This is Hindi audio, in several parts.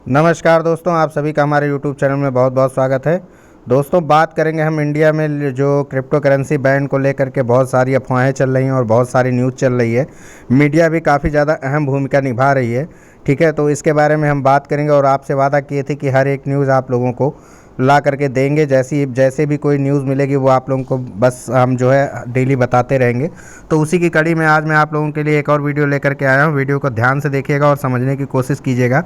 नमस्कार दोस्तों, आप सभी का हमारे YouTube चैनल में बहुत बहुत स्वागत है। दोस्तों, बात करेंगे हम इंडिया में जो क्रिप्टो करेंसी बैन को लेकर के बहुत सारी अफवाहें चल रही हैं और बहुत सारी न्यूज़ चल रही है। मीडिया भी काफ़ी ज़्यादा अहम भूमिका निभा रही है। ठीक है, तो इसके बारे में हम बात करेंगे और आपसे वादा किए थे कि हर एक न्यूज़ आप लोगों को ला करके देंगे। जैसे भी कोई न्यूज़ मिलेगी वो आप लोगों को बस हम जो है डेली बताते रहेंगे। तो उसी की कड़ी में आज मैं आप लोगों के लिए एक और वीडियो लेकर के आया हूँ। वीडियो को ध्यान से देखिएगा और समझने की कोशिश कीजिएगा।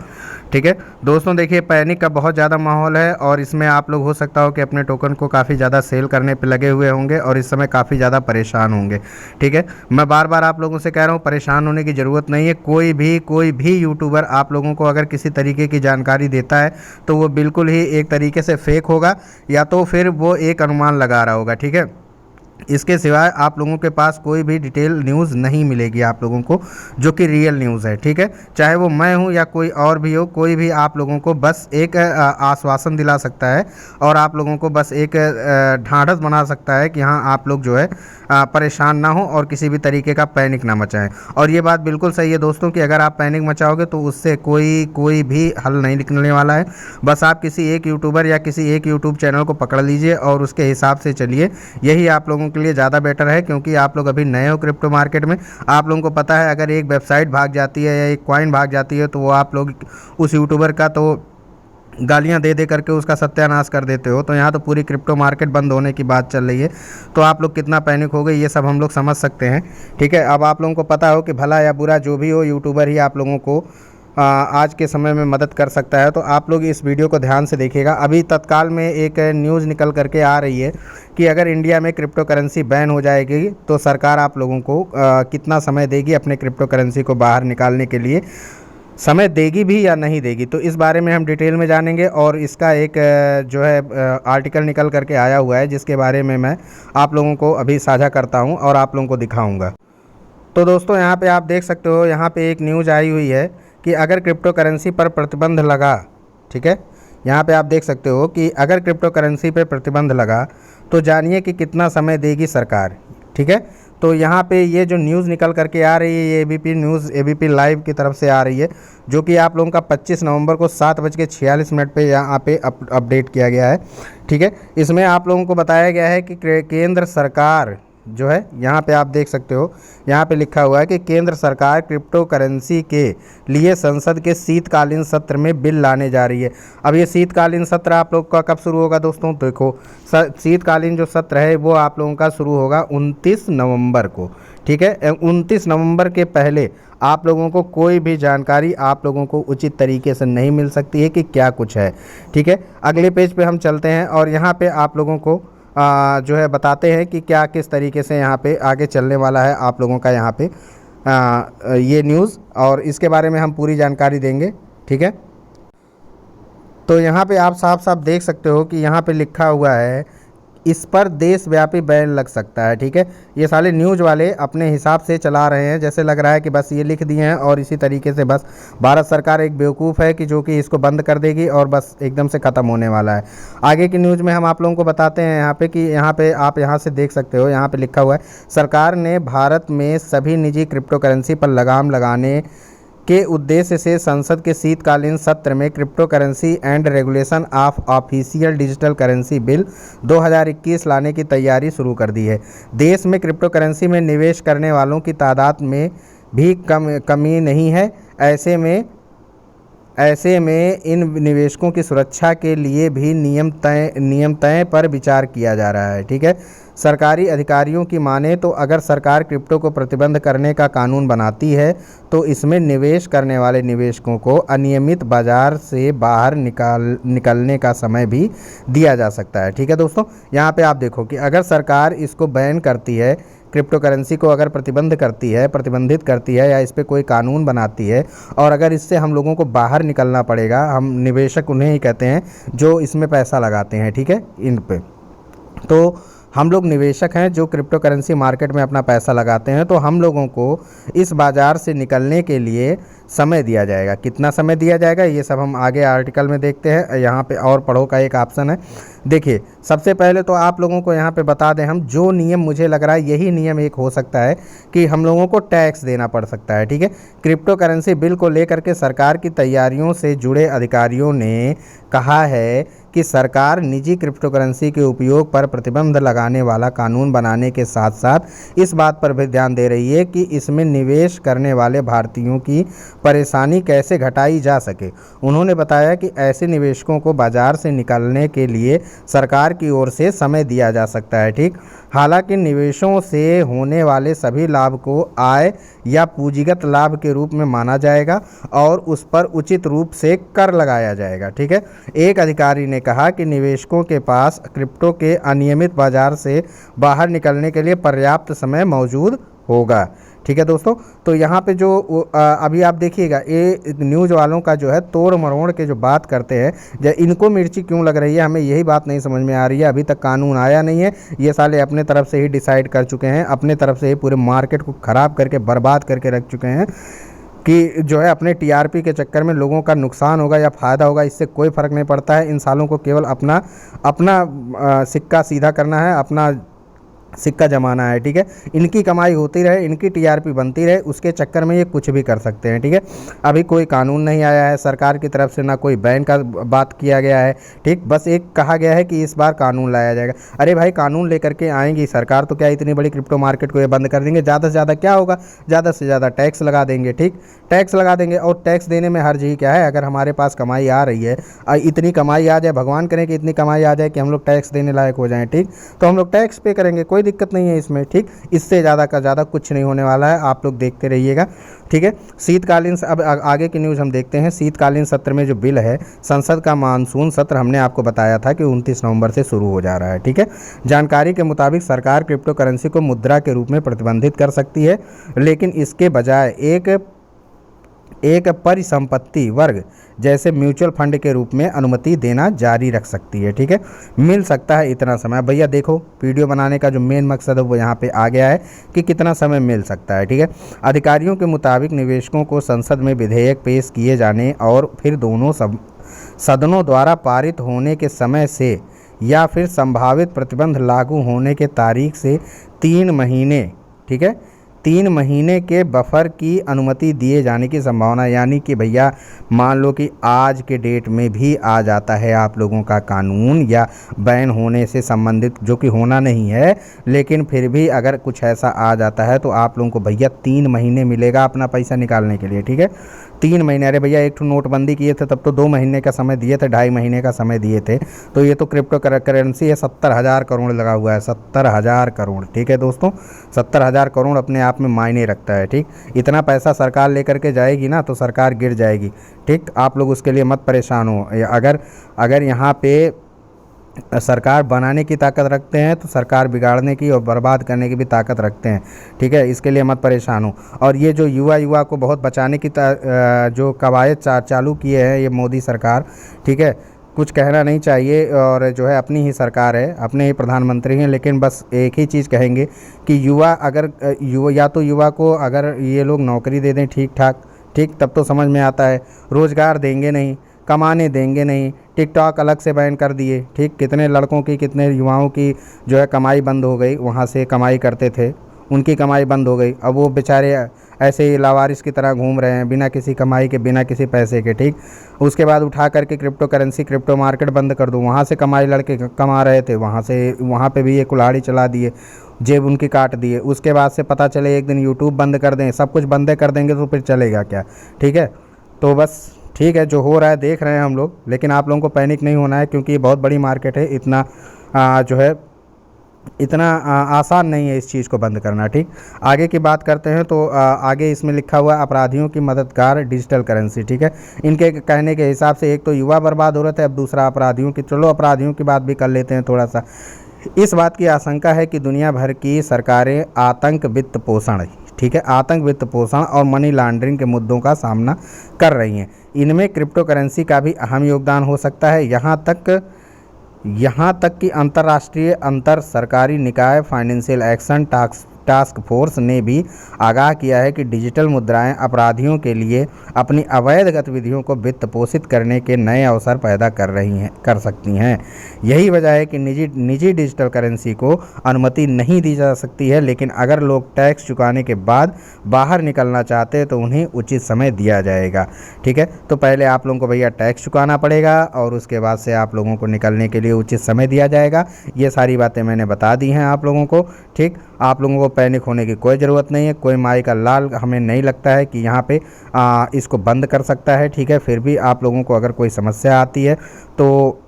ठीक है दोस्तों, देखिए पैनिक का बहुत ज़्यादा माहौल है और इसमें आप लोग हो सकता हो कि अपने टोकन को काफ़ी ज़्यादा सेल करने पे लगे हुए होंगे और इस समय काफ़ी ज़्यादा परेशान होंगे। ठीक है, मैं बार बार आप लोगों से कह रहा हूँ, परेशान होने की ज़रूरत नहीं है। कोई भी यूट्यूबर आप लोगों को अगर किसी तरीके की जानकारी देता है तो वो बिल्कुल ही एक तरीके से फेक होगा या तो फिर वो एक अनुमान लगा रहा होगा। ठीक है, इसके सिवाय आप लोगों के पास कोई भी डिटेल न्यूज़ नहीं मिलेगी आप लोगों को जो कि रियल न्यूज़ है। ठीक है, चाहे वो मैं हूं या कोई और भी हो, कोई भी आप लोगों को बस एक आश्वासन दिला सकता है और आप लोगों को बस एक ढाढ़स बना सकता है कि हाँ आप लोग जो है परेशान ना हो और किसी भी तरीके का पैनिक ना मचाएं। और ये बात बिल्कुल सही है दोस्तों कि अगर आप पैनिक मचाओगे तो उससे कोई भी हल नहीं निकलने वाला है। बस आप किसी एक यूट्यूबर या किसी एक यूट्यूब चैनल को पकड़ लीजिए और उसके हिसाब से चलिए। यही आप लोगों के लिए ज़्यादा बेटर है, क्योंकि आप लोग अभी नए हो क्रिप्टो मार्केट में। आप लोगों को पता है अगर एक वेबसाइट भाग जाती है या एक कॉइन भाग जाती है तो वो आप लोग उस यूट्यूबर का तो गालियां दे करके उसका सत्यानाश कर देते हो। तो यहाँ तो पूरी क्रिप्टो मार्केट बंद होने की बात चल रही है। तो आप लोग कितना पैनिक हो गए ये सब हम लोग समझ सकते हैं। ठीक है, अब आप लोगों को पता हो कि भला या बुरा जो भी हो, यूट्यूबर ही आप लोगों को आज के समय में मदद कर सकता है। तो आप लोग इस वीडियो को ध्यान से देखिएगा। अभी तत्काल में एक न्यूज़ निकल करके आ रही है कि अगर इंडिया में क्रिप्टो करेंसी बैन हो जाएगी तो सरकार आप लोगों को कितना समय देगी अपने क्रिप्टो करेंसी को बाहर निकालने के लिए, समय देगी भी या नहीं देगी। तो इस बारे में हम डिटेल में जानेंगे और इसका एक जो है आर्टिकल निकल करके आया हुआ है जिसके बारे में मैं आप लोगों को अभी साझा करता हूं और आप लोगों को दिखाऊंगा। तो दोस्तों, यहाँ पे आप देख सकते हो, यहाँ पे एक न्यूज़ आई हुई है कि अगर क्रिप्टो करेंसी पर प्रतिबंध लगा। ठीक है, यहाँ पे आप देख सकते हो कि अगर क्रिप्टो करेंसी पर प्रतिबंध लगा तो जानिए कि कितना समय देगी सरकार। ठीक है, तो यहाँ पे ये जो न्यूज़ निकल करके आ रही है ये एबीपी न्यूज़, एबीपी लाइव की तरफ से आ रही है, जो कि आप लोगों का 25 नवंबर को 7:46 पे यहाँ पे अपडेट किया गया है। ठीक है, इसमें आप लोगों को बताया गया है कि केंद्र सरकार जो है, यहाँ पे आप देख सकते हो, यहाँ पे लिखा हुआ है कि केंद्र सरकार क्रिप्टो करेंसी के लिए संसद के शीतकालीन सत्र में बिल लाने जा रही है। अब ये शीतकालीन सत्र आप लोग का कब शुरू होगा दोस्तों? देखो, शीतकालीन जो सत्र है वो आप लोगों का शुरू होगा 29 नवंबर को। ठीक है, 29 नवंबर के पहले आप लोगों को कोई भी जानकारी आप लोगों को उचित तरीके से नहीं मिल सकती है कि क्या कुछ है। ठीक है, अगले पेज पे हम चलते हैं और यहाँ पे आप लोगों को जो है बताते हैं कि क्या किस तरीके से यहाँ पे आगे चलने वाला है आप लोगों का यहाँ पे ये न्यूज़, और इसके बारे में हम पूरी जानकारी देंगे। ठीक है, तो यहाँ पे आप साफ साफ देख सकते हो कि यहाँ पे लिखा हुआ है इस पर देशव्यापी बैन लग सकता है। ठीक है, ये साले न्यूज़ वाले अपने हिसाब से चला रहे हैं, जैसे लग रहा है कि बस ये लिख दिए हैं और इसी तरीके से बस भारत सरकार एक बेवकूफ़ है कि जो कि इसको बंद कर देगी और बस एकदम से ख़त्म होने वाला है। आगे की न्यूज़ में हम आप लोगों को बताते हैं यहाँ पे कि यहाँ पे आप यहाँ से देख सकते हो, यहाँ पे लिखा हुआ है सरकार ने भारत में सभी निजी क्रिप्टो करेंसी पर लगाम लगाने के उद्देश्य से संसद के शीतकालीन सत्र में crypto currency and regulation of official digital currency bill 2021 लाने की तैयारी शुरू कर दी है। देश में क्रिप्टो करेंसी में निवेश करने वालों की तादाद में भी कमी नहीं है। ऐसे में इन निवेशकों की सुरक्षा के लिए भी नियम तय पर विचार किया जा रहा है। ठीक है, सरकारी अधिकारियों की माने तो अगर सरकार क्रिप्टो को प्रतिबंध करने का कानून बनाती है तो इसमें निवेश करने वाले निवेशकों को अनियमित बाजार से बाहर निकलने का समय भी दिया जा सकता है। ठीक है दोस्तों, यहाँ पे आप देखो कि अगर सरकार इसको बैन करती है, क्रिप्टो करेंसी को अगर प्रतिबंधित करती है या इस पर कोई कानून बनाती है और अगर इससे हम लोगों को बाहर निकलना पड़ेगा, हम निवेशक उन्हें ही कहते हैं जो इसमें पैसा लगाते हैं। ठीक है, इन पे तो हम लोग निवेशक हैं जो क्रिप्टो करेंसी मार्केट में अपना पैसा लगाते हैं। तो हम लोगों को इस बाज़ार से निकलने के लिए समय दिया जाएगा। कितना समय दिया जाएगा ये सब हम आगे आर्टिकल में देखते हैं। यहाँ पे और पढ़ो का एक ऑप्शन है। देखिए सबसे पहले तो आप लोगों को यहाँ पे बता दें हम, जो नियम मुझे लग रहा है यही नियम एक हो सकता है कि हम लोगों को टैक्स देना पड़ सकता है। ठीक है, क्रिप्टो करेंसी बिल को लेकर के सरकार की तैयारियों से जुड़े अधिकारियों ने कहा है कि सरकार निजी क्रिप्टो करेंसी के उपयोग पर प्रतिबंध लगाने वाला कानून बनाने के साथ साथ इस बात पर भी ध्यान दे रही है कि इसमें निवेश करने वाले भारतीयों की परेशानी कैसे घटाई जा सके। उन्होंने बताया कि ऐसे निवेशकों को बाजार से निकलने के लिए सरकार की ओर से समय दिया जा सकता है। ठीक, हालांकि निवेशों से होने वाले सभी लाभ को आय या पूंजीगत लाभ के रूप में माना जाएगा और उस पर उचित रूप से कर लगाया जाएगा। ठीक है, एक अधिकारी ने कहा कि निवेशकों के पास क्रिप्टो के अनियमित बाजार से बाहर निकलने के लिए पर्याप्त समय मौजूद होगा। ठीक है दोस्तों, तो यहाँ पे जो अभी आप देखिएगा ये न्यूज़ वालों का जो है तोड़ मरोड़ के जो बात करते हैं, इनको मिर्ची क्यों लग रही है, हमें यही बात नहीं समझ में आ रही है। अभी तक कानून आया नहीं है, ये साले अपने तरफ से ही डिसाइड कर चुके हैं, अपने तरफ से ही पूरे मार्केट को ख़राब करके बर्बाद करके रख चुके हैं कि जो है अपने टीआरपी के चक्कर में लोगों का नुकसान होगा या फ़ायदा होगा, इससे कोई फ़र्क नहीं पड़ता है। इन सालों को केवल अपना सिक्का सीधा करना है, अपना सिक्का जमाना है। ठीक है, इनकी कमाई होती रहे, इनकी टीआरपी बनती रहे, उसके चक्कर में ये कुछ भी कर सकते हैं। ठीक है, अभी कोई कानून नहीं आया है सरकार की तरफ से, ना कोई बैन का बात किया गया है। ठीक, बस एक कहा गया है कि इस बार कानून लाया जाएगा। अरे भाई कानून लेकर के आएंगी सरकार तो क्या इतनी बड़ी क्रिप्टो मार्केट को ये बंद कर देंगे? ज़्यादा से ज़्यादा क्या होगा, ज़्यादा से ज़्यादा टैक्स लगा देंगे। ठीक, टैक्स लगा देंगे, और टैक्स देने में हर्ज ही क्या है? अगर हमारे पास कमाई आ रही है, इतनी कमाई आ जाए, भगवान करे कि इतनी कमाई आ जाए कि हम लोग टैक्स देने लायक हो जाएं, ठीक, तो हम लोग टैक्स पे करेंगे, कोई दिक्कत नहीं है इसमें। ठीक, इससे ज़्यादा का ज़्यादा कुछ नहीं होने वाला है, आप लोग देखते रहिएगा। ठीक है, शीतकालीन, अब आगे की न्यूज़ हम देखते हैं। शीतकालीन सत्र में जो बिल है, संसद का मानसून सत्र हमने आपको बताया था कि 29 नवंबर से शुरू हो जा रहा है। ठीक है, जानकारी के मुताबिक सरकार क्रिप्टो करेंसी को मुद्रा के रूप में प्रतिबंधित कर सकती है, लेकिन इसके बजाय एक परिसंपत्ति वर्ग जैसे म्यूचुअल फंड के रूप में अनुमति देना जारी रख सकती है। ठीक है, मिल सकता है इतना समय। भैया देखो वीडियो बनाने का जो मेन मकसद है वो यहाँ पे आ गया है कि कितना समय मिल सकता है। ठीक है, अधिकारियों के मुताबिक निवेशकों को संसद में विधेयक पेश किए जाने और फिर दोनों सदनों द्वारा पारित होने के समय से या फिर संभावित प्रतिबंध लागू होने के तारीख से 3 महीने, ठीक है, 3 महीने के बफर की अनुमति दिए जाने की संभावना। यानी कि भैया मान लो कि आज के डेट में भी आ जाता है आप लोगों का कानून या बैन होने से संबंधित, जो कि होना नहीं है, लेकिन फिर भी अगर कुछ ऐसा आ जाता है तो आप लोगों को भैया 3 महीने मिलेगा अपना पैसा निकालने के लिए। ठीक है, 3 महीने। अरे भैया एक नोटबंदी किए थे तब तो 2 महीने का समय दिए थे, 2.5 महीने का समय दिए थे, तो ये तो क्रिप्टो करेंसी है 70,000 करोड़ लगा हुआ है, 70,000 करोड़। ठीक है दोस्तों, 70,000 करोड़ अपने आप में मायने रखता है। ठीक, इतना पैसा सरकार लेकर के जाएगी ना तो सरकार गिर जाएगी। ठीक, आप लोग उसके लिए मत परेशान हो। अगर यहाँ पे सरकार बनाने की ताकत रखते हैं तो सरकार बिगाड़ने की और बर्बाद करने की भी ताकत रखते हैं। ठीक है, इसके लिए मत परेशान हो। और ये जो युवा को बहुत बचाने की जो कवायद चालू किए हैं ये मोदी सरकार, ठीक है, कुछ कहना नहीं चाहिए, और जो है अपनी ही सरकार है, अपने ही प्रधानमंत्री हैं, लेकिन बस एक ही चीज़ कहेंगे कि युवा को अगर ये लोग नौकरी दे दें ठीक ठाक, ठीक, तब तो समझ में आता है। रोज़गार देंगे नहीं, कमाने देंगे नहीं, टिकटॉक अलग से बैन कर दिए। ठीक, कितने लड़कों की, कितने युवाओं की जो है कमाई बंद हो गई, वहाँ से कमाई करते थे, उनकी कमाई बंद हो गई। अब वो बेचारे ऐसे ही लावारिस की तरह घूम रहे हैं बिना किसी कमाई के, बिना किसी पैसे के। ठीक, उसके बाद उठा करके क्रिप्टो करेंसी, क्रिप्टो मार्केट बंद कर दो, वहाँ से कमाई लड़के कमा रहे थे, वहाँ पे भी ये कुल्हाड़ी चला दिए, जेब उनकी काट दिए। उसके बाद से पता चले एक दिन यूट्यूब बंद कर दें, सब कुछ बंद कर देंगे तो फिर चलेगा क्या? ठीक है, तो बस ठीक है, जो हो रहा है देख रहे हैं हम लोग, लेकिन आप लोगों को पैनिक नहीं होना है क्योंकि ये बहुत बड़ी मार्केट है, इतना आसान नहीं है इस चीज़ को बंद करना। ठीक, आगे की बात करते हैं तो आगे इसमें लिखा हुआ है अपराधियों की मददगार डिजिटल करेंसी। ठीक है, इनके कहने के हिसाब से एक तो युवा बर्बाद हो रहे थे, अब दूसरा अपराधियों की। चलो अपराधियों की बात भी कर लेते हैं थोड़ा सा। इस बात की आशंका है कि दुनिया भर की सरकारें आतंक वित्त पोषण, ठीक है, आतंक वित्त पोषण और मनी लॉन्ड्रिंग के मुद्दों का सामना कर रही हैं। इनमें क्रिप्टो करेंसी का भी अहम योगदान हो सकता है। यहाँ तक कि अंतर्राष्ट्रीय अंतर सरकारी निकाय फाइनेंशियल एक्शन टास्क फोर्स ने भी आगाह किया है कि डिजिटल मुद्राएं अपराधियों के लिए अपनी अवैध गतिविधियों को वित्त पोषित करने के नए अवसर पैदा कर सकती हैं। यही वजह है कि निजी डिजिटल करेंसी को अनुमति नहीं दी जा सकती है, लेकिन अगर लोग टैक्स चुकाने के बाद बाहर निकलना चाहते हैं तो उन्हें उचित समय दिया जाएगा। ठीक है, तो पहले आप लोगों को भैया टैक्स चुकाना पड़ेगा और उसके बाद से आप लोगों को निकलने के लिए उचित समय दिया जाएगा। ये सारी बातें मैंने बता दी हैं आप लोगों को। ठीक, आप लोगों को पैनिक होने की कोई ज़रूरत नहीं है। कोई माई का लाल हमें नहीं लगता है कि यहाँ पे इसको बंद कर सकता है। ठीक है, फिर भी आप लोगों को अगर कोई समस्या आती है तो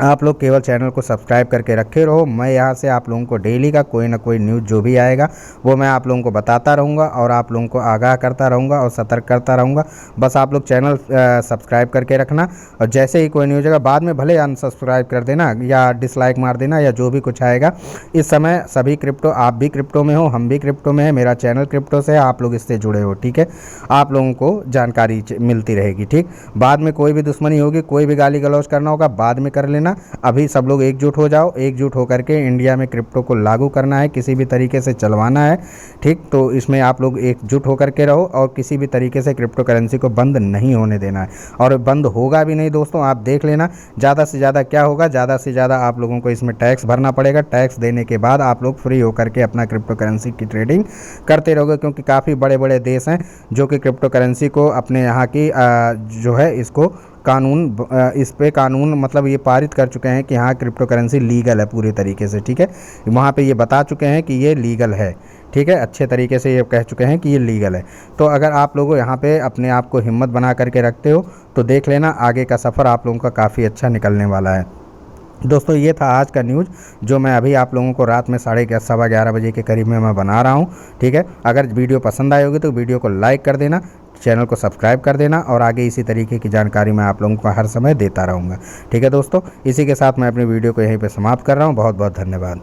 आप लोग केवल चैनल को सब्सक्राइब करके रखे रहो। मैं यहाँ से आप लोगों को डेली का कोई ना कोई न्यूज़ जो भी आएगा वो मैं आप लोगों को बताता रहूँगा और आप लोगों को आगाह करता रहूँगा और सतर्क करता रहूँगा। बस आप लोग चैनल सब्सक्राइब करके रखना और जैसे ही कोई न्यूज़ आएगा बाद में भले अनसब्सक्राइब कर देना या डिसलाइक मार देना या जो भी कुछ आएगा। इस समय सभी क्रिप्टो, आप भी क्रिप्टो में हो, हम भी क्रिप्टो में है, मेरा चैनल क्रिप्टो से है, आप लोग इससे जुड़े हो। ठीक है, आप लोगों को जानकारी मिलती रहेगी। ठीक, बाद में कोई भी दुश्मनी होगी, कोई भी गाली गलौज करना होगा बाद में कर लेना। अभी सब लोग एकजुट हो जाओ, एकजुट होकर के इंडिया में क्रिप्टो को लागू करना है, किसी भी तरीके से चलवाना है। ठीक, तो इसमें आप लोग एकजुट होकर के रहो और किसी भी तरीके से क्रिप्टो करेंसी को बंद नहीं होने देना है और बंद होगा भी नहीं दोस्तों। आप देख लेना, ज़्यादा से ज़्यादा क्या होगा, ज़्यादा से ज़्यादा आप लोगों को इसमें टैक्स भरना पड़ेगा। टैक्स देने के बाद आप लोग फ्री होकर के अपना क्रिप्टो करेंसी की ट्रेडिंग करते रहोगे, क्योंकि काफ़ी बड़े बड़े देश हैं जो कि क्रिप्टो करेंसी को अपने यहाँ की जो है इसको इस पे कानून मतलब ये पारित कर चुके हैं कि हाँ क्रिप्टो करेंसी लीगल है पूरी तरीके से। ठीक है, वहाँ पे ये बता चुके हैं कि ये लीगल है। ठीक है, अच्छे तरीके से ये कह चुके हैं कि ये लीगल है। तो अगर आप लोग यहाँ पे अपने आप को हिम्मत बना करके रखते हो तो देख लेना आगे का सफ़र आप लोगों का काफ़ी अच्छा निकलने वाला है। दोस्तों ये था आज का न्यूज़ जो मैं अभी आप लोगों को रात में 11:30 बजे के करीब में मैं बना रहा हूँ। ठीक है, अगर वीडियो पसंद आई होगी तो वीडियो को लाइक कर देना, चैनल को सब्सक्राइब कर देना और आगे इसी तरीके की जानकारी मैं आप लोगों को हर समय देता रहूँगा। ठीक है दोस्तों, इसी के साथ मैं अपनी वीडियो को यहीं पे समाप्त कर रहा हूँ। बहुत बहुत धन्यवाद।